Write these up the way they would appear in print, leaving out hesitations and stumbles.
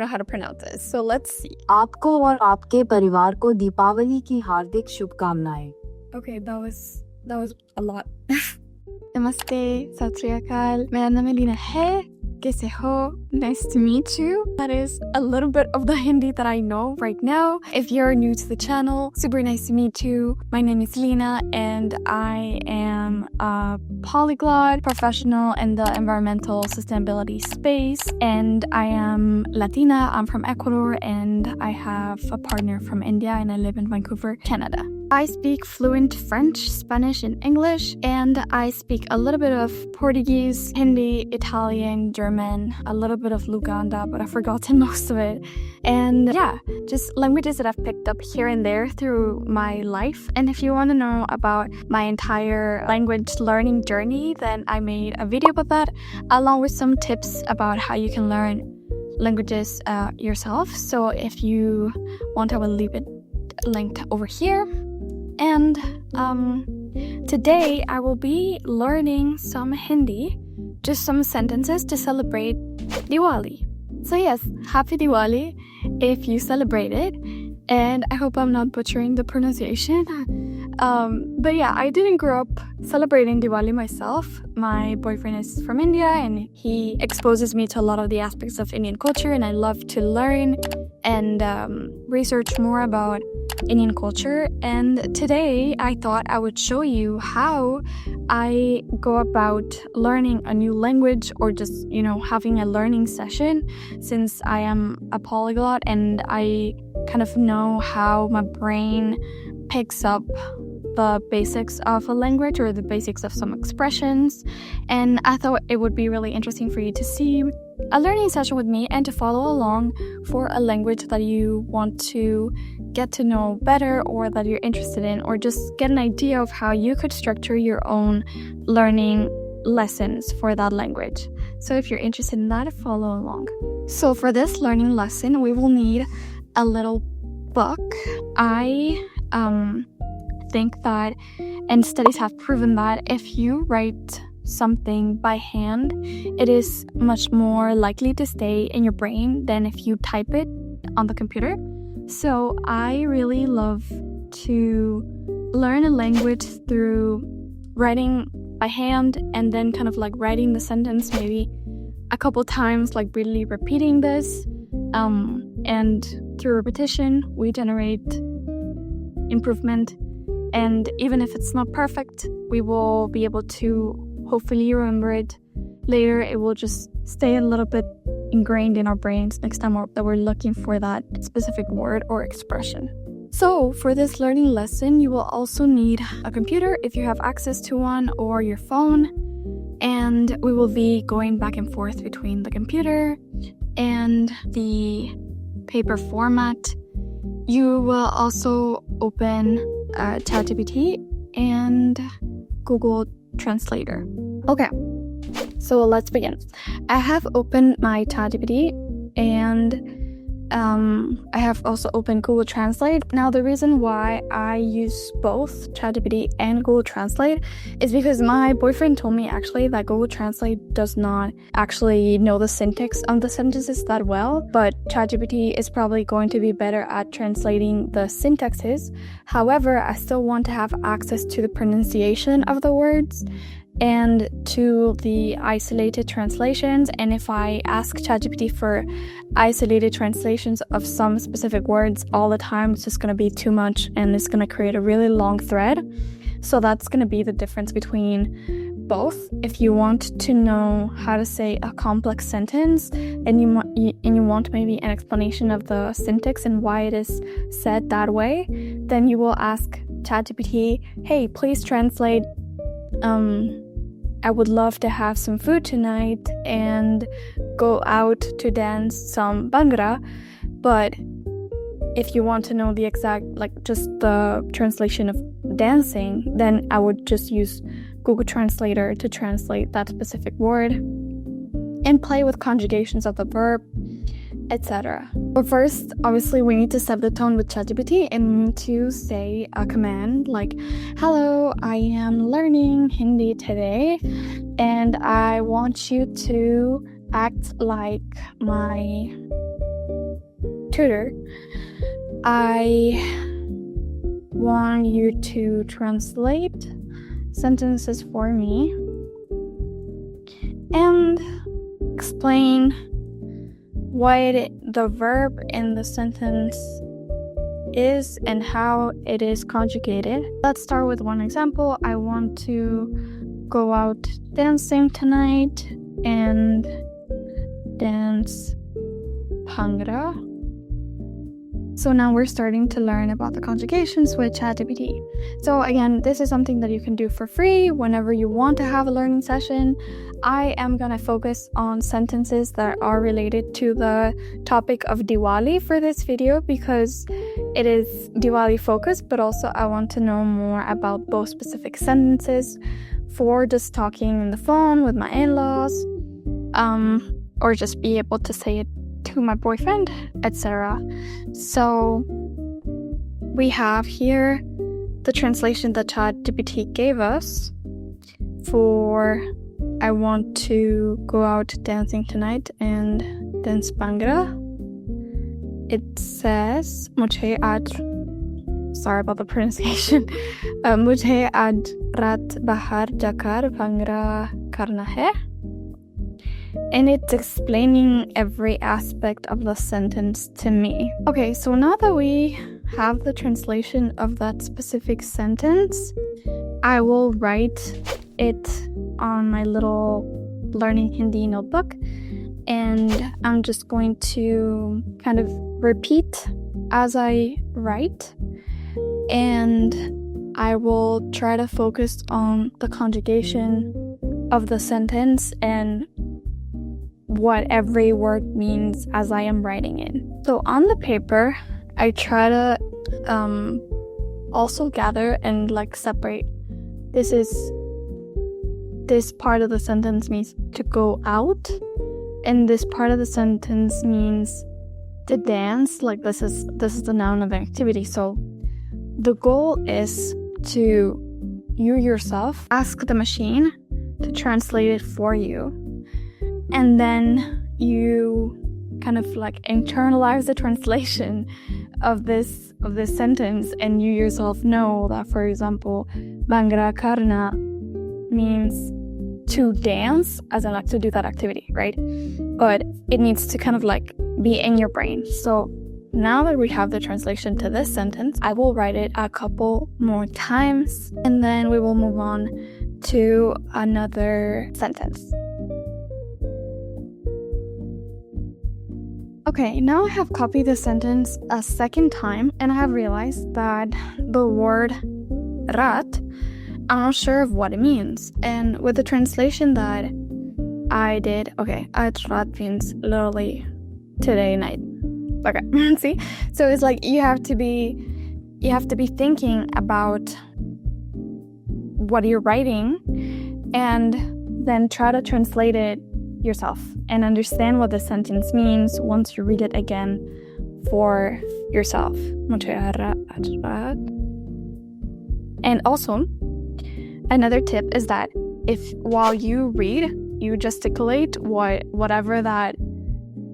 know how to pronounce this. So let's see. आपको और आपके परिवार को दीपावली की हार्दिक शुभकामनाएं. Okay, that was a lot. Namaste, Sat Sri Akal. मेरा नाम है लीना है. कैसे हो? Nice to meet you. That is a little bit of the Hindi that I know right now. If you're new to the channel, super nice to meet you. My name is Lina and I am a polyglot professional in the environmental sustainability space. And I am Latina. I'm from Ecuador and I have a partner from India and I live in Vancouver, Canada. I speak fluent French, Spanish, and English, and I speak a little bit of Portuguese, Hindi, Italian, German, a little bit of Luganda, but I've forgotten most of it. And yeah, just languages that I've picked up here and there through my life. And if you want to know about my entire language learning journey, then I made a video about that, along with some tips about how you can learn languages yourself. So if you want, I will leave it linked over here. And today I will be learning some Hindi, just some sentences to celebrate Diwali. So yes, happy Diwali if you celebrate it. And I hope I'm not butchering the pronunciation. But yeah, I didn't grow up celebrating Diwali myself. My boyfriend is from India and he exposes me to a lot of the aspects of Indian culture, and I love to learn and research more about Indian culture. And today I thought I would show you how I go about learning a new language, or just, having a learning session, since I am a polyglot and I kind of know how my brain picks up the basics of a language or the basics of some expressions. And I thought it would be really interesting for you to see a learning session with me and to follow along for a language that you want to get to know better, or that you're interested in, or just get an idea of how you could structure your own learning lessons for that language. So if you're interested in that, follow along. So for this learning lesson, we will need a little book. I think that, and studies have proven that, if you write something by hand, it is much more likely to stay in your brain than if you type it on the computer. So I really love to learn a language through writing by hand, and then kind of like writing the sentence maybe a couple times, like really repeating this. And through repetition, we generate improvement. And even if it's not perfect, we will be able to hopefully remember it later. It will just stay a little bit ingrained in our brains next time that we're looking for that specific word or expression. So for this learning lesson, you will also need a computer if you have access to one, or your phone. And we will be going back and forth between the computer and the paper format. You will also open ChatGPT and Google Translator. Okay, so let's begin. I have opened my ChatGPT and I have also opened Google Translate. Now, the reason why I use both ChatGPT and Google Translate is because my boyfriend told me actually that Google Translate does not actually know the syntax of the sentences that well, but ChatGPT is probably going to be better at translating the syntaxes. However, I still want to have access to the pronunciation of the words and to the isolated translations. And if I ask ChatGPT for isolated translations of some specific words all the time, it's just going to be too much and it's going to create a really long thread. So that's going to be the difference between both. If you want to know how to say a complex sentence and you want maybe an explanation of the syntax and why it is said that way, then you will ask ChatGPT, hey, please translate I would love to have some food tonight and go out to dance some Bhangra. But if you want to know the exact, just the translation of dancing, then I would just use Google Translator to translate that specific word and play with conjugations of the verb, etc. But first, obviously, we need to set the tone with ChatGPT and we need to say a command like, hello, I am learning Hindi today and I want you to act like my tutor, I want you to translate sentences for me and explain what the verb in the sentence is and how it is conjugated. Let's start with one example. I want to go out dancing tonight and dance bhangra. So now we're starting to learn about the conjugations with ChatGPT. So again, this is something that you can do for free whenever you want to have a learning session. I am going to focus on sentences that are related to the topic of Diwali for this video because it is Diwali focused, but also I want to know more about those specific sentences for just talking on the phone with my in-laws, or just be able to say it to my boyfriend, etc. So we have here the translation that ChatGPT gave us for I want to go out dancing tonight and dance bhangra. It says sorry about the pronunciation, mujhe aaj raat bahar jakar bhangra karna hai. And it's explaining every aspect of the sentence to me. Okay, so now that we have the translation of that specific sentence, I will write it on my little Learning Hindi notebook, and I'm just going to kind of repeat as I write, and I will try to focus on the conjugation of the sentence and what every word means as I am writing it. So on the paper, I try to also gather and separate. This part of the sentence means to go out, and this part of the sentence means to dance. This is the noun of an activity. So the goal is to you yourself ask the machine to translate it for you. And then you kind of internalize the translation of this sentence, and you yourself know that, for example, bhangra karna means to dance, as in to do that activity, right? But it needs to kind of be in your brain. So now that we have the translation to this sentence, I will write it a couple more times, and then we will move on to another sentence. Okay, now I have copied the sentence a second time, and I have realized that the word rat, I'm not sure of what it means. And with the translation that I did, okay, rat means literally today night. Okay, see? So it's you have to be thinking about what you're writing and then try to translate it yourself and understand what the sentence means once you read it again for yourself. And also, another tip is that if while you read, you gesticulate whatever that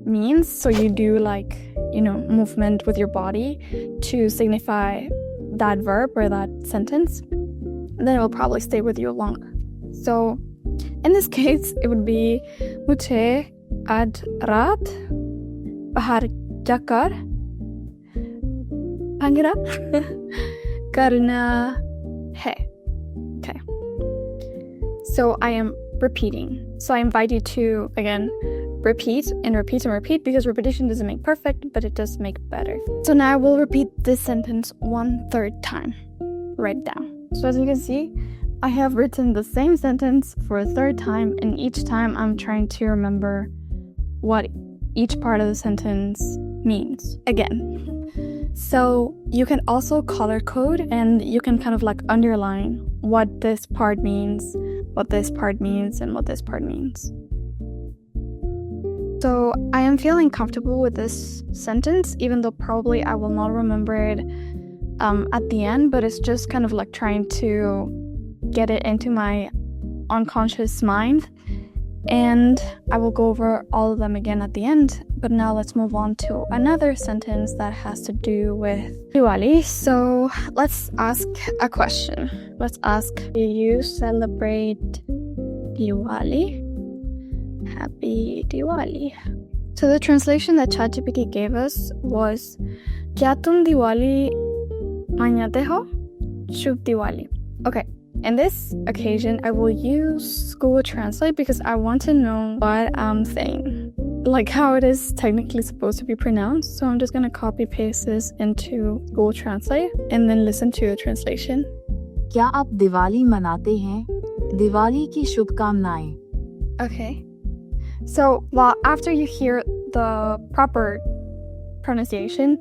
means. So you do movement with your body to signify that verb or that sentence, then it will probably stay with you longer. So in this case, it would be mujhe aaj raat bahar jakar bhangra karna hai. Okay. So I am repeating. So I invite you to, again, repeat and repeat and repeat, because repetition doesn't make perfect, but it does make better. So now I will repeat this sentence 1/3 time. Write down. So as you can see, I have written the same sentence for a third time, and each time I'm trying to remember what each part of the sentence means again. So you can also color code, and you can kind of underline what this part means, what this part means, and what this part means. So I am feeling comfortable with this sentence, even though probably I will not remember it at the end, but it's just kind of trying to get it into my unconscious mind and I will go over all of them again at the end. But now let's move on to another sentence that has to do with Diwali. So let's ask a question. Let's ask, do you celebrate Diwali? Happy Diwali. So the translation that ChatGPT gave us was, "Kya tum Diwali manate ho? Shubh Diwali." Okay. In this occasion, I will use Google Translate because I want to know what I'm saying, like how it is technically supposed to be pronounced. So I'm just going to copy paste this into Google Translate and then listen to the translation. क्या आप दिवाली मनाते हैं? दिवाली की शुभकामनाएं. Okay. So, well, after you hear the proper pronunciation,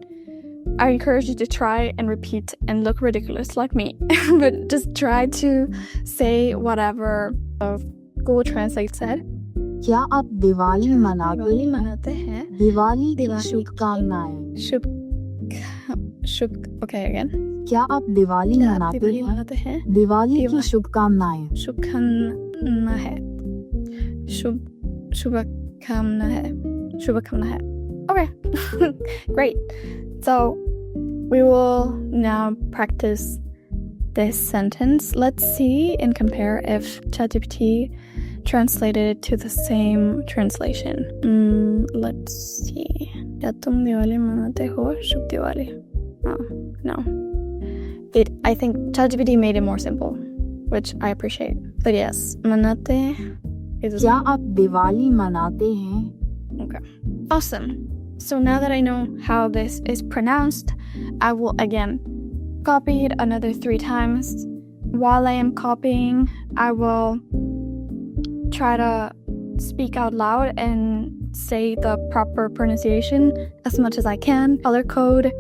I encourage you to try and repeat and look ridiculous like me. But just try to say whatever Google Translate said. क्या आप दिवाली मनाते हैं? दिवाली की शुभकामनाएं. Okay, again. क्या आप दिवाली मनाते हैं? दिवाली की शुभकामनाएं. शुभकामना है. Okay. Great. So we will now practice this sentence. Let's see and compare if ChatGPT translated it to the same translation. Let's see. क्या तुम दिवाली मनाते हो? शुभ Diwali. Oh, no. I think ChatGPT made it more simple, which I appreciate. But yes, manate is... क्या आप दिवाली मनाते हैं? Okay. Awesome. So now that I know how this is pronounced, I will again copy it another 3 times. While I am copying, I will try to speak out loud and say the proper pronunciation as much as I can. Color code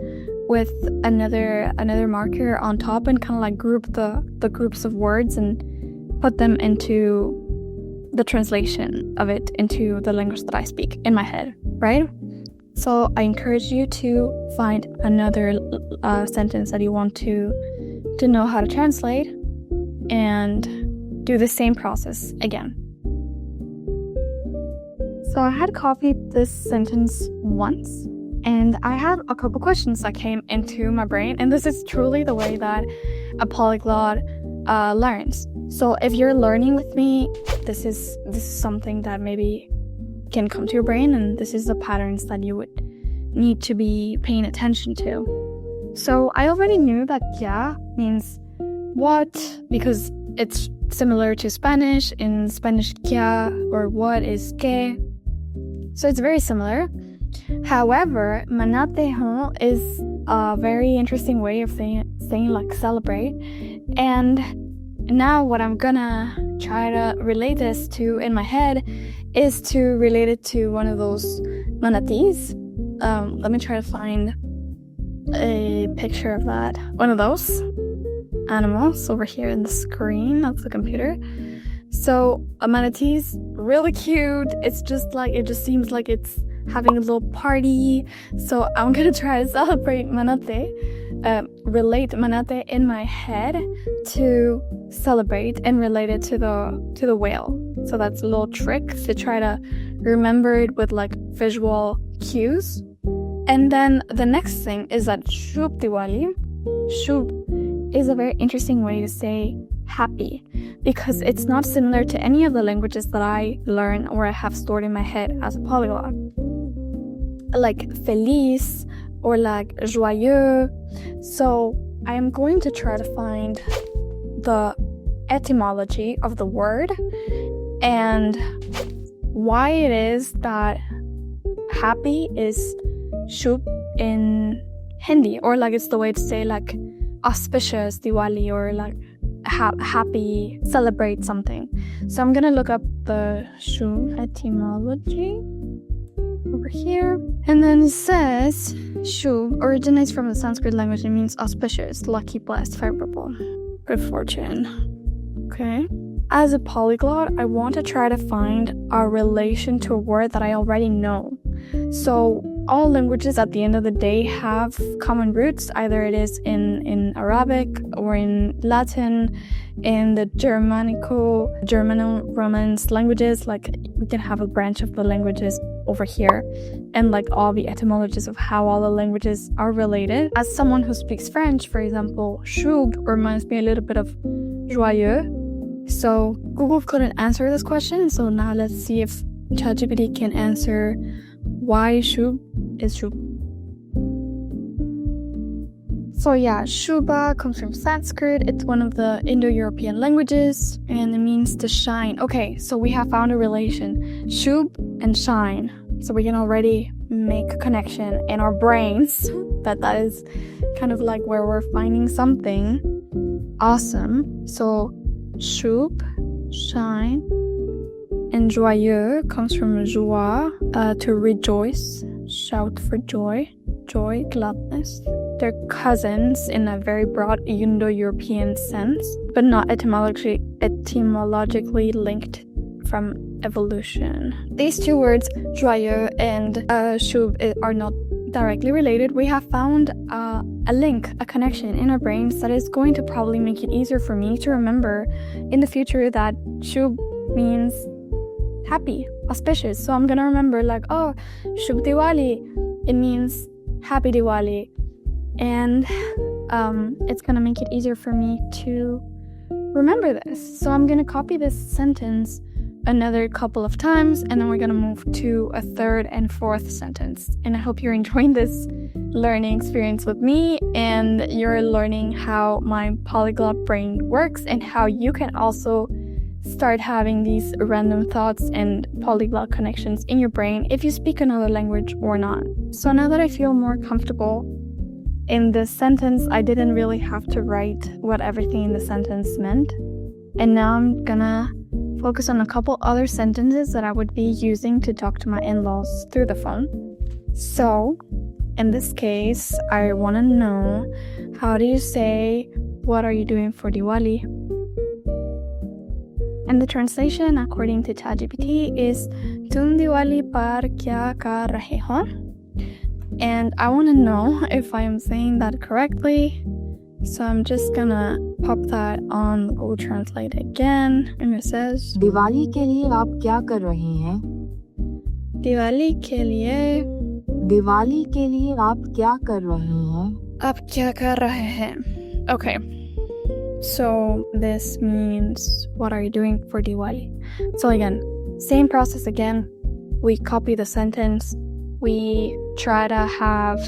with another marker on top and kind of like group the groups of words and put them into the translation of it into the language that I speak in my head, right? So I encourage you to find another sentence that you want to know how to translate and do the same process again. So I had copied this sentence once and I had a couple questions that came into my brain, and this is truly the way that a polyglot learns. So if you're learning with me, this is something that maybe can come to your brain, and this is the patterns that you would need to be paying attention to. So I already knew that kya means what, because it's similar to Spanish. In Spanish, kya or what is que. So it's very similar. However, manate ho is a very interesting way of saying like celebrate. And now what I'm gonna try to relate this to in my head is to relate it to one of those manatees. Let me try to find a picture of that. One of those animals over here in the screen. That's the computer. So a manatee's really cute. It just seems like it's having a little party. So I'm gonna try to celebrate manate, relate manate in my head to celebrate and relate it to the whale. So that's a little trick to try to remember it with like visual cues. And then the next thing is that Shubh Diwali. Shubh is a very interesting way to say happy, because it's not similar to any of the languages that I learn or I have stored in my head as a polyglot. Like feliz or like joyeux. So I am going to try to find the etymology of the word and why it is that happy is shubh in Hindi, or like it's the way to say like auspicious Diwali, or like happy, celebrate something. So I'm gonna look up the shubh etymology over here, and then it says shubh originates from the Sanskrit language and means auspicious, lucky, blessed, favorable, good fortune. Okay. As a polyglot, I want to try to find a relation to a word that I already know. So all languages at the end of the day have common roots. Either it is in Arabic or in Latin, in the Germano-Romance languages. Like, we can have a branch of the languages over here, and like all the etymologies of how all the languages are related. As someone who speaks French, for example, choub reminds me a little bit of joyeux. So Google couldn't answer this question, so now let's see if ChatGPT can answer why choub is choub. So yeah, Shuba comes from Sanskrit. It's one of the Indo-European languages, and it means to shine. Okay, so we have found a relation. Shub and shine. So we can already make a connection in our brains that is kind of like where we're finding something awesome. So shub, shine, and joyeux comes from joie, to rejoice, shout for joy, gladness. They're cousins in a very broad Indo-European sense, but not etymologically linked from evolution. These two words, joyeux and choub, are not directly related. We have found a link, a connection in our brains that is going to probably make it easier for me to remember in the future that choub means happy, auspicious. So I'm gonna remember like, oh, Shub Diwali, it means happy Diwali. And it's gonna make it easier for me to remember this. So I'm gonna copy this sentence another couple of times, and then we're gonna move to a third and fourth sentence. And I hope you're enjoying this learning experience with me, and you're learning how my polyglot brain works and how you can also start having these random thoughts and polyglot connections in your brain if you speak another language or not. So now that I feel more comfortable in this sentence, I didn't really have to write what everything in the sentence meant. And now I'm gonna focus on a couple other sentences that I would be using to talk to my in-laws through the phone. So, in this case, I want to know, how do you say, what are you doing for Diwali? And the translation, according to ChatGPT, is Tum Diwali par kya kar rahe ho? And I want to know if I am saying that correctly. So I'm just gonna pop that on Google Translate again. And it says, Diwali के लिए आप क्या कर रहे हैं? दिवाली के लिए आप क्या कर रहे हैं? आप क्या कर रहे हैं? Okay. So this means, what are you doing for Diwali? So again, same process again. We copy the sentence. We try to have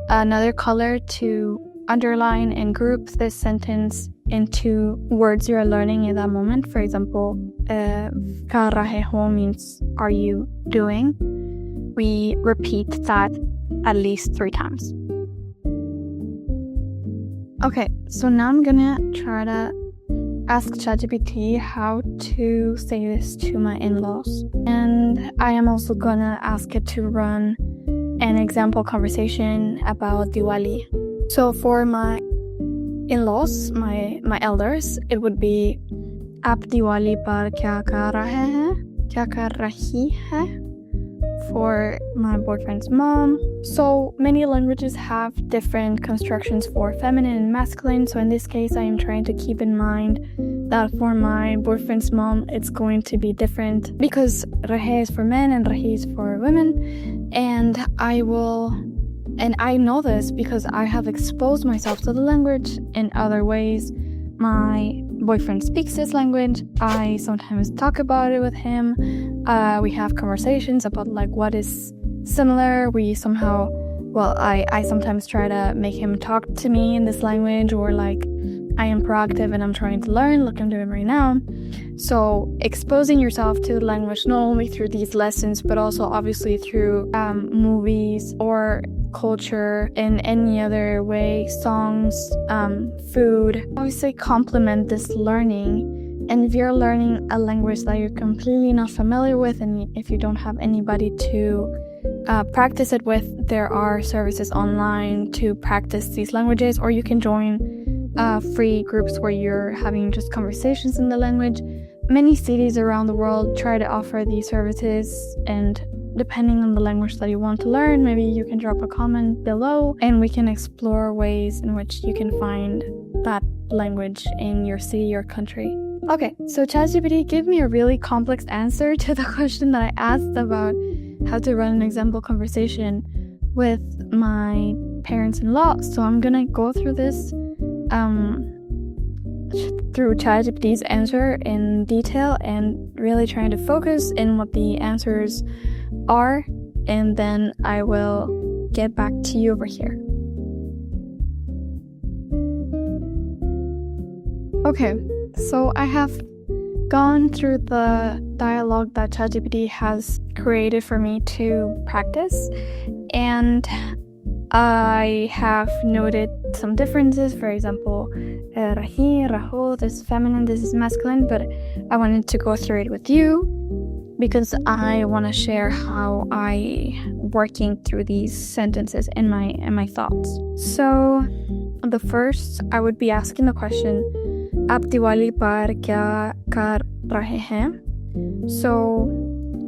another color to underline and group this sentence into words you're learning in that moment. For example, kar rahe ho means are you doing? We repeat that at least 3 times. Okay, so now I'm gonna try to ask ChatGPT how to say this to my in-laws. And I am also gonna ask it to run an example conversation about Diwali. So for my in-laws, my elders, it would be Aap Diwali par kya kar rahe hain? Kya kar rahi hai? For my boyfriend's mom. So many languages have different constructions for feminine and masculine. So in this case, I am trying to keep in mind that for my boyfriend's mom, it's going to be different because rahe is for men and rahi is for women. And I know this because I have exposed myself to the language in other ways. My boyfriend speaks this language. I sometimes talk about it with him. We have conversations about like what is similar. I sometimes try to make him talk to me in this language, or like I am proactive and I'm trying to learn like I'm doing right now. So exposing yourself to the language not only through these lessons, but also obviously through movies or culture in any other way, songs, food, obviously complement this learning. And if you're learning a language that you're completely not familiar with, and if you don't have anybody to practice it with, there are services online to practice these languages, or you can join free groups where you're having just conversations in the language. Many cities around the world try to offer these services, and depending on the language that you want to learn, maybe you can drop a comment below and we can explore ways in which you can find that language in your city or country. Okay, so ChatGPT gave me a really complex answer to the question that I asked about how to run an example conversation with my parents-in-law. So I'm gonna go through this through ChatGPT's answer in detail and really trying to focus in what the answers are, and then I will get back to you over here. Okay, so I have gone through the dialogue that ChatGPT has created for me to practice, and I have noted some differences. For example, rahi, raho, this is feminine, this is masculine, but I wanted to go through it with you because I want to share how I working through these sentences and my thoughts. So the first, I would be asking the question, "Aap Diwali par kya kar rahe hain?" So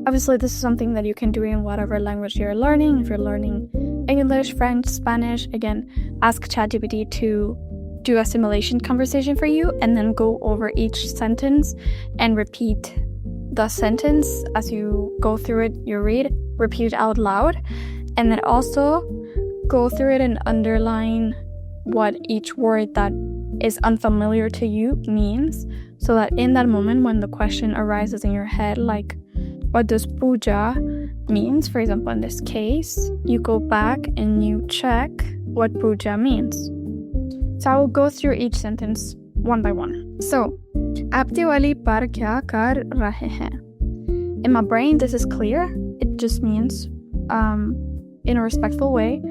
obviously this is something that you can do in whatever language you're learning. If you're learning English, French, Spanish, again, ask ChatGPT to do a simulation conversation for you and then go over each sentence and repeat the sentence as you go through it. You repeat it out loud, and then also go through it and underline what each word that is unfamiliar to you means, so that in that moment when the question arises in your head, like what does puja means, for example, in this case, you go back and you check what puja means. So I will go through each sentence one by one. So, "Aap Diwali par kya kar rahe hain?" In my brain, this is clear. It just means, in a respectful way,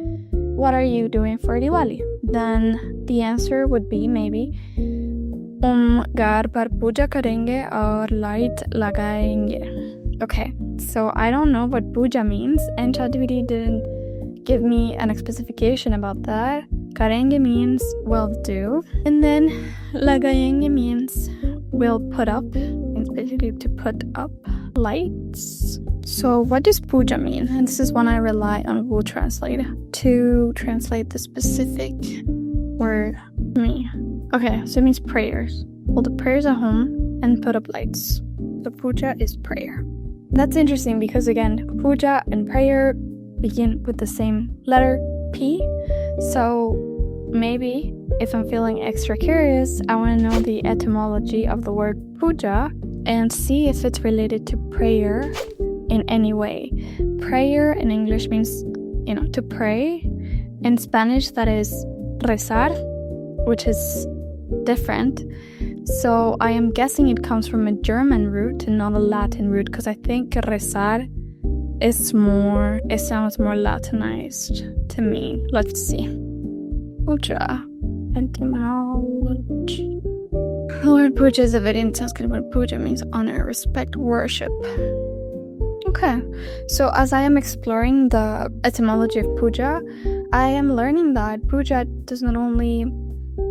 what are you doing for Diwali? Then the answer would be maybe, घर पर पूजा करेंगे और light लगाएंगे. Okay, so I don't know what puja means, and ChatGPT didn't give me an specification about that. Karenge means will do, and then lagayenge means will put up. It's basically to put up lights. So what does puja mean? And this is when I rely on Google Translate to translate the specific word me. Okay, so it means prayers. Hold the prayers at home and put up lights. So puja is prayer. That's interesting because again, puja and prayer begin with the same letter P. So maybe if I'm feeling extra curious, I want to know the etymology of the word puja and see if it's related to prayer in any way. Prayer in English means, to pray. In Spanish, that is rezar, which is different. So I am guessing it comes from a German root and not a Latin root, because I think rezar it sounds more Latinized to me. Let's see. Puja. Etymology. The word puja is a very in Sanskrit word. Puja means honor, respect, worship. Okay, so as I am exploring the etymology of puja, I am learning that puja does not only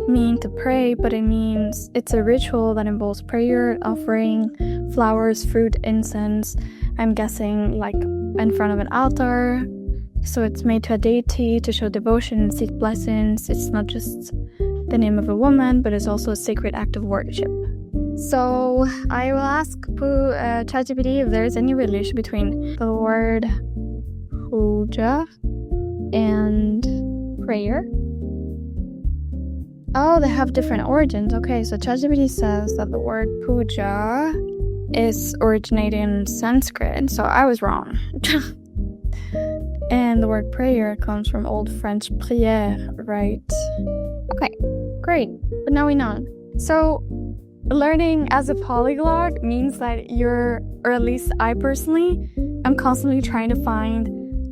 mean to pray, but it means it's a ritual that involves prayer, offering flowers, fruit, incense. I'm guessing like in front of an altar. So it's made to a deity to show devotion and seek blessings. It's not just the name of a woman, but it's also a sacred act of worship. So I will ask ChatGPT if there's any relation between the word puja and prayer. Oh, they have different origins. Okay, so ChatGPT says that the word puja is originating in Sanskrit, so I was wrong. And the word prayer comes from Old French prière, right? Okay, great. But now we know. So learning as a polyglot means that you're, or at least I personally, I'm constantly trying to find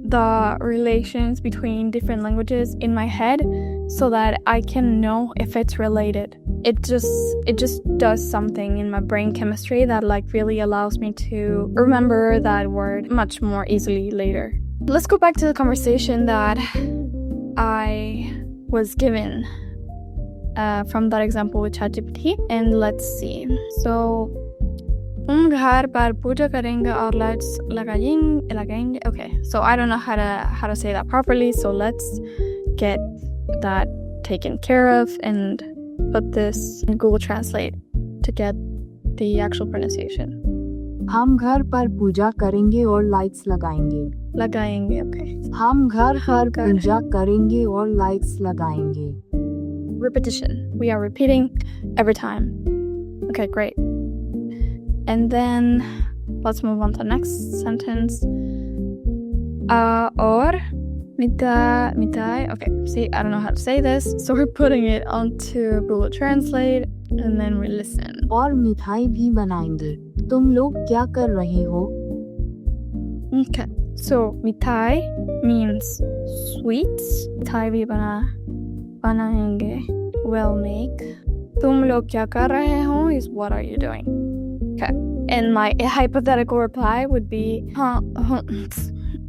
the relations between different languages in my head so that I can know if it's related. It just does something in my brain chemistry that really allows me to remember that word much more easily later. Let's go back to the conversation that I was given from that example with ChatGPT, and let's see. So तुम घर पर पूजा करेंगे और lights लगाएंगे. Okay, so I don't know how to say that properly, so let's get that taken care of and put this in Google Translate to get the actual pronunciation. हम घर पर पूजा करेंगे और लाइट्स लगाएंगे. Okay. हम घर पर पूजा करेंगे और लाइट्स लगाएंगे. Repetition. We are repeating every time. Okay, great. And then let's move on to the next sentence. Or mitai. Okay, see, I don't know how to say this, so we're putting it onto Google Translate and then we listen. और मिठाई भी बनाएंगे. तुम लोग क्या कर रहे हो? Okay, so mitai means sweets. Mitai भी बनाएंगे. Will make. तुम लोग क्या कर रहे हो is what are you doing? Okay, and my hypothetical reply would be,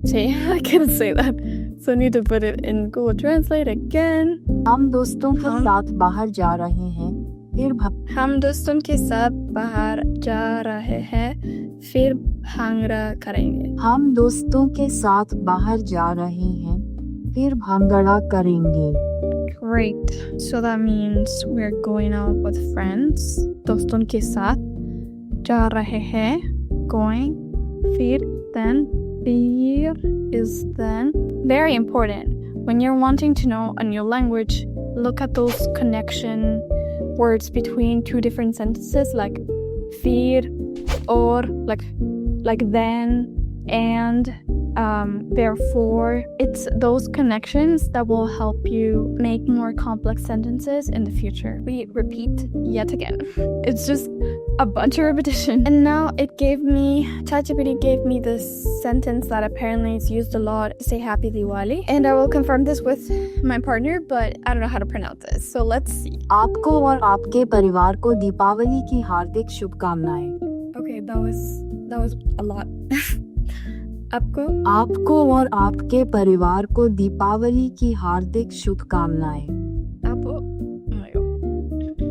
see, I can't say that, so I need to put it in Google Translate again. हम दोस्तों के साथ बाहर जा रहे हैं. हम दोस्तों के साथ बाहर जा रहे हैं, फिर भांगड़ा करेंगे. हम दोस्तों के साथ बाहर जा रहे हैं, फिर भांगड़ा करेंगे. Great. So that means we're going out with friends. दोस्तों के साथ जा रहे हैं, going, फिर, then, फिर is then. Very important. When you're wanting to know a new language, look at those connection words between two different sentences, like फिर, or, like then, and therefore. It's those connections that will help you make more complex sentences in the future. We repeat yet again. It's just a bunch of repetition. And now ChatGPT gave me this sentence that apparently is used a lot to say Happy Diwali. And I will confirm this with my partner, but I don't know how to pronounce this. So let's see. आपको और आपके परिवार को दीपावली की हार्दिक शुभकामनाएं. Okay, that was a lot. आपको और आपके परिवार को दीपावली की हार्दिक शुभकामनाएं.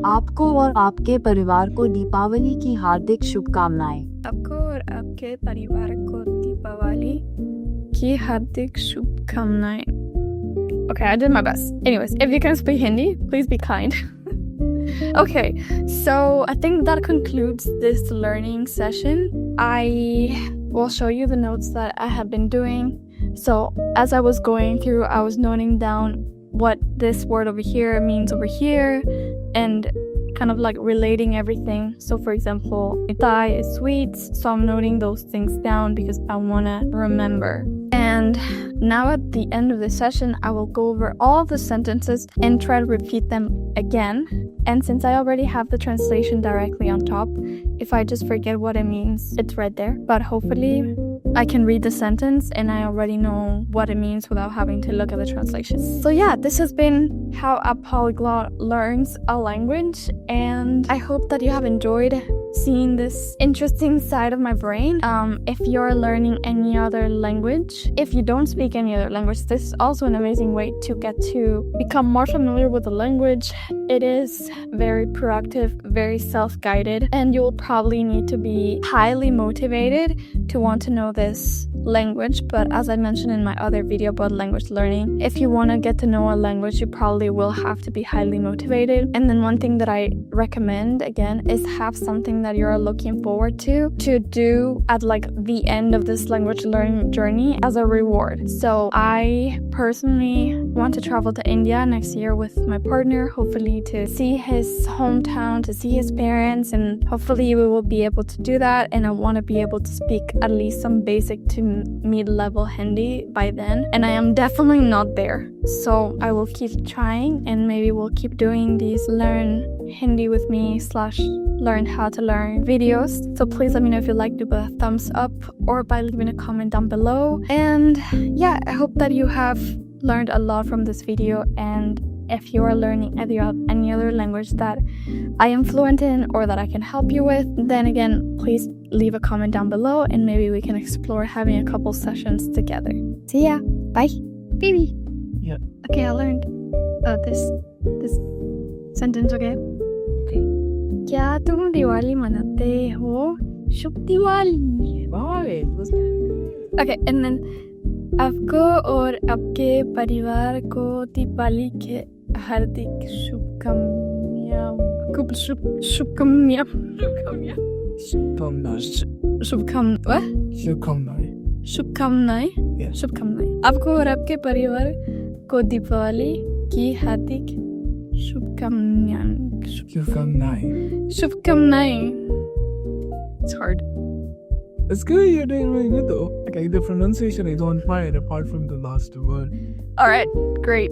आपको और आपके परिवार को दीपावली की हार्दिक शुभकामनाएं. आपको और आपके परिवार को दीपावली की हार्दिक शुभकामनाएं. Okay, I did my best. Anyways, if you can speak Hindi, please be kind. Okay, so I think that concludes this learning session. I will show you the notes that I have been doing. So as I was going through, I was noting down what this word over here means over here and kind of like relating everything. So for example, mitai is sweets, so I'm noting those things down because I want to remember. And now at the end of the session, I will go over all the sentences and try to repeat them again. And since I already have the translation directly on top, if I just forget what it means, it's right there. But hopefully I can read the sentence and I already know what it means without having to look at the translation. So yeah, this has been how a polyglot learns a language, and I hope that you have enjoyed seeing this interesting side of my brain. If you're learning any other language, if you don't speak any other language, this is also an amazing way to get to become more familiar with the language. It is very proactive, very self-guided, and you'll probably need to be highly motivated to want to know this language. But as I mentioned in my other video about language learning, if you want to get to know a language, you probably will have to be highly motivated. And then one thing that I recommend again is have something that you're looking forward to do at like the end of this language learning journey as a reward. So I personally want to travel to India next year with my partner, hopefully to see his hometown, to see his parents, and hopefully we will be able to do that. And I want to be able to speak at least some basic to mid-level Hindi by then, and I am definitely not there. So I will keep trying, and maybe we'll keep doing these learn Hindi with me / learn how to learn videos. So please let me know if you like, do a thumbs up or by leaving a comment down below. And yeah, I hope that you have learned a lot from this video, and if you are learning any other language that I am fluent in or that I can help you with, then again, please leave a comment down below and maybe we can explore having a couple sessions together. See ya. Bye. Baby. Yeah. Okay, I learned this sentence, okay? क्या तुम दिवाली मनाते हो शुभ Diwali. Wow, it was Okay, and then आपको और आपके परिवार को दीपावली के हार्दिक शुभकामनाएं. शुभकामनाएं. Yeah. शुभकामनाएं. आपको और आपके परिवार को दीपावली की हार्दिक शुभकामनाएं. It's hard. It's good, you're doing really good though. Okay, the pronunciation is on fire apart from the last word. All right, great.